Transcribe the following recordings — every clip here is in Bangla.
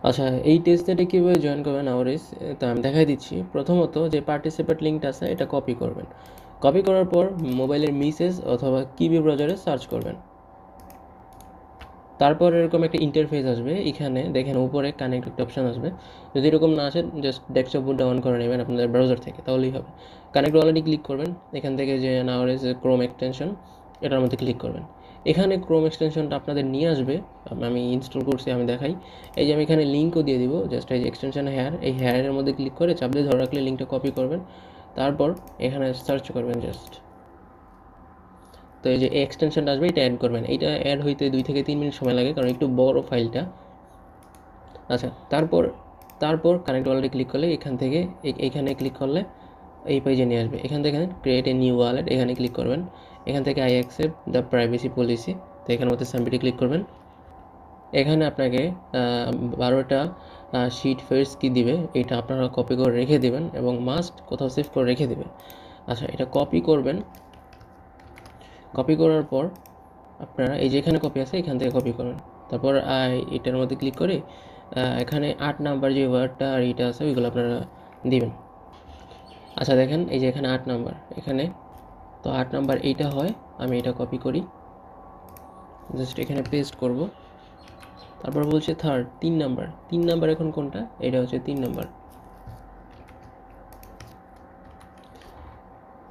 আচ্ছা, এই টেস্টনেটে কীভাবে জয়েন করবেন আওয়ারিস, তা আমি দেখাই দিচ্ছি। প্রথমত যে পার্টিসিপেট লিঙ্কটা আছে এটা কপি করবেন। কপি করার পর মোবাইলের মেসেজ অথবা কিবি ব্রাউজারে সার্চ করবেন। তারপর এরকম একটা ইন্টারফেস আসবে, এখানে দেখেন উপরে কানেক্ট একটা অপশান আসবে। যদি এরকম না আসে জাস্ট ডেস্কটপ বুট ডাউন করে নেবেন আপনাদের ব্রাউজার থেকে, তাহলেই হবে। কানেক্ট অলরেডি ক্লিক করবেন, এখান থেকে যে নাওয়ারিস ক্রোম এক্সটেনশন এটার মধ্যে ক্লিক করবেন। এখানে ক্রোম এক্সটেনশনটা আপনাদের নিয়ে আসবে, আমি ইনস্টল করছি আমি দেখাই। এই যে আমি এখানে লিঙ্কও দিয়ে দিব, জাস্ট এই যে এক্সটেনশন হেয়ার, এই হেয়ারের মধ্যে ক্লিক করে চাপ দিয়ে ধরে রাখলে লিঙ্কটা কপি করবেন। তারপর এখানে সার্চ করবেন জাস্ট। তো এই যে এক্সটেনশনটা আসবে এটা অ্যাড করবেন। এটা অ্যাড হইতে 2 থেকে 3 মিনিট সময় লাগে, কারণ একটু বড় ফাইলটা। আচ্ছা, তারপর কানেক্ট ওয়ালেটে ক্লিক করলে এখান থেকে এইখানে ক্লিক করলে এই পেজে নিয়ে আসবে। এখান থেকে ক্রিয়েট এ নিউ ওয়ালেট এখানে ক্লিক করবেন। এখান থেকে I accept the privacy policy, তো এখানের মধ্যে সাবমিটে ক্লিক করবেন। এখানে আপনাকে 12টা শিট ফেয়ার্স কি দিবে, এটা আপনারা কপি করে রেখে দেবেন এবং মাস্ট কোথাও সেভ করে রেখে দেবেন। আচ্ছা, এটা কপি করবেন। কপি করার পর আপনারা এই যে এখানে কপি আছে এখান থেকে কপি করবেন। তারপর এটার মধ্যে ক্লিক করে এখানে 8 নাম্বার যে ওয়ার্ডটা আর এটা আছে ওইগুলো আপনারা দিবেন। আচ্ছা দেখেন এই যে এখানে 8 নাম্বার, এখানে তো 8 নাম্বার এইটা হয়। আমি এটা কপি করি, জাস্ট এখানে পেস্ট করব। তারপর বলছে থার্ড 3 নাম্বার। 3 নাম্বার এখন কোনটা? এটা হচ্ছে 3 নাম্বার।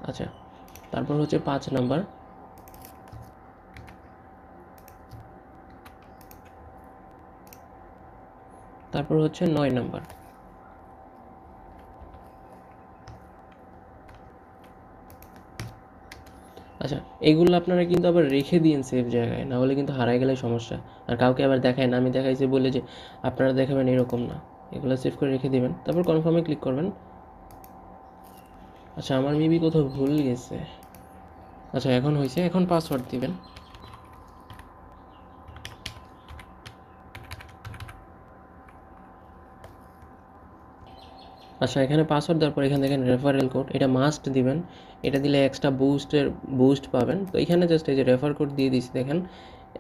আচ্ছা, তারপর হচ্ছে 5 নাম্বার। তারপর হচ্ছে 9 নাম্বার। আচ্ছা, এগুলো আপনারা কিন্তু আবার রেখে দিন সেফ জায়গায়, না হলে কিন্তু হারায় গেলে সমস্যা। আর কাউকে আবার দেখায় না, আমি দেখাইছি বলে যে আপনারা দেখাবেন এরকম না। এগুলো সেভ করে রেখে দিবেন, তারপর কনফার্মে ক্লিক করবেন। আচ্ছা, আমার মেবি কোথাও ভুল গেছে। আচ্ছা, এখন হয়েছে, এখন পাসওয়ার্ড দিবেন। আচ্ছা, এখানে পাসওয়ার্ড দেওয়ার পর এখানে দেখেন রেফারেল কোড, এটা মাস্ট দিবেন। এটা দিলে এক্সট্রা বুস্ট পাবেন। তো এখানে জাস্ট এই যে রেফার কোড দিয়ে দিচ্ছি দেখেন,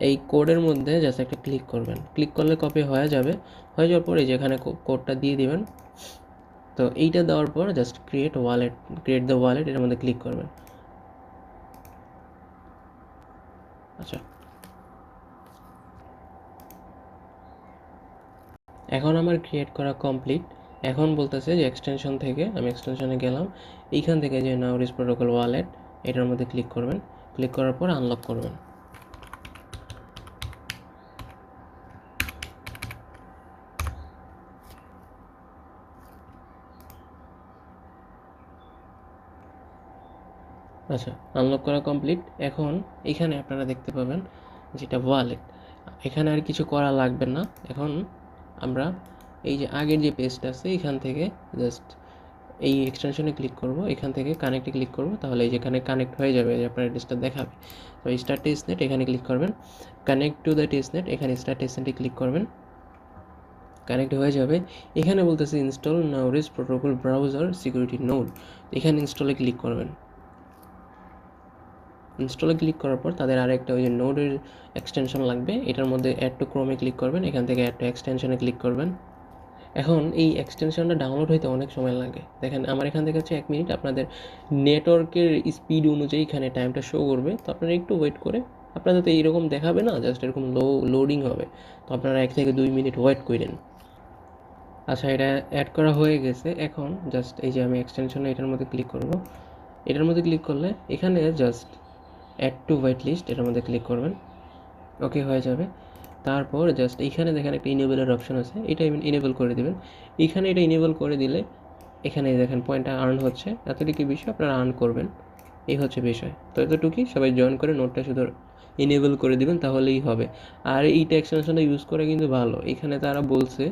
এই কোডের মধ্যে জাস্ট একটা ক্লিক করবেন। ক্লিক করলে কপি হয়ে যাবে। হয়ে যাওয়ার পর এই যে এখানে কোডটা দিয়ে দিবেন। তো এইটা দেওয়ার পর জাস্ট ক্রিয়েট দ্য ওয়ালেট এর মধ্যে ক্লিক করবেন। আচ্ছা, এখন আমার ক্রিয়েট করা কমপ্লিট। এখন বলতেছে যে এক্সটেনশন থেকে, আমি এক্সটেনশনে গেলাম, এইখান থেকে যে নাওরিস প্রোটোকল ওয়ালেট এটার মধ্যে ক্লিক করবেন। ক্লিক করার পর আনলক করবেন। আচ্ছা, আনলক করা কমপ্লিট। এখন এখানে আপনারা দেখতে পাবেন যেটা ওয়ালেট, এখানে আর কিছু করা লাগবে না। এখন আমরা এই যে আগের যে পেজটা আছে এখান থেকে জাস্ট এই এক্সটেনশনে ক্লিক করব, এখান থেকে কানেক্টে ক্লিক করব, তাহলে এই যেখানে কানেক্ট হয়ে যাবে, আপনার অ্যাড্রেসটা দেখাবে। তো স্টার্ট টেস্টনেট এখানে ক্লিক করবেন, কানেক্ট টু দ্য টেস্টনেট এখানে স্টার্ট টেস্টনেটে ক্লিক করবেন। কানেক্ট হয়ে যাবে। এখানে বলতেছে install Naoris protocol browser security node, এখানে ইনস্টলে ক্লিক করবেন। ইনস্টলে ক্লিক করার পর তাদের আরেকটা ওই যে নোডের এক্সটেনশন লাগবে, এটার মধ্যে অ্যাড টু ক্রোমে ক্লিক করবেন, এখান থেকে অ্যাড টু এক্সটেনশনে ক্লিক করবেন। এখন এই এক্সটেনশনটা ডাউনলোড হইতে অনেক সময় লাগে। দেখেন আমার এখান থেকে হচ্ছে 1 মিনিট, আপনাদের নেটওয়ার্কের স্পিড অনুযায়ী এখানে টাইমটা শো করবে। তো আপনারা একটু ওয়েট করে, আপনাদের তো এইরকম দেখাবে না, জাস্ট এরকম লোডিং হবে। তো আপনারা 1 থেকে 2 মিনিট ওয়েট করেন। আচ্ছা, এটা অ্যাড করা হয়ে গেছে। এখন জাস্ট এই যে আমি এক্সটেনশনে এটার মধ্যে ক্লিক করব। এটার মধ্যে ক্লিক করলে এখানে just add to wait list এটার মধ্যে ক্লিক করবেন, ওকে হয়ে যাবে। তারপর জাস্ট এইখানে দেখেন একটা ইনেবলের অপশন আছে, এটা ইনেবল করে দেবেন। এইখানে এটা ইনেবল করে দিলে এখানে দেখেন পয়েন্টটা আর্ন হচ্ছে, এতটুকু বিষয় আপনারা আর্ন করবেন, এই হচ্ছে বিষয়। তো এতটুকুই, সবাই জয়েন করে নোটটা শুধু ইনেবল করে দিবেন তাহলেই হবে। আর এইটা এক্সটেনশনটা ইউজ করে কিন্তু ভালো, এখানে তারা বলছে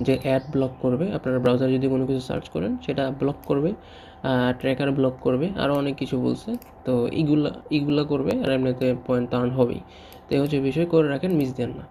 যে অ্যাড ব্লক করবে, আপনারা ব্রাউজার যদি কোনো কিছু সার্চ করেন সেটা ব্লক করবে, ট্র্যাকার ব্লক করবে, আরও অনেক কিছু বলছে। তো এইগুলা করবে, আর এমনিতে পয়েন্ট আর্ন হবেই। তো এই হচ্ছে বিষয়, করে রাখেন, মিস দেন না।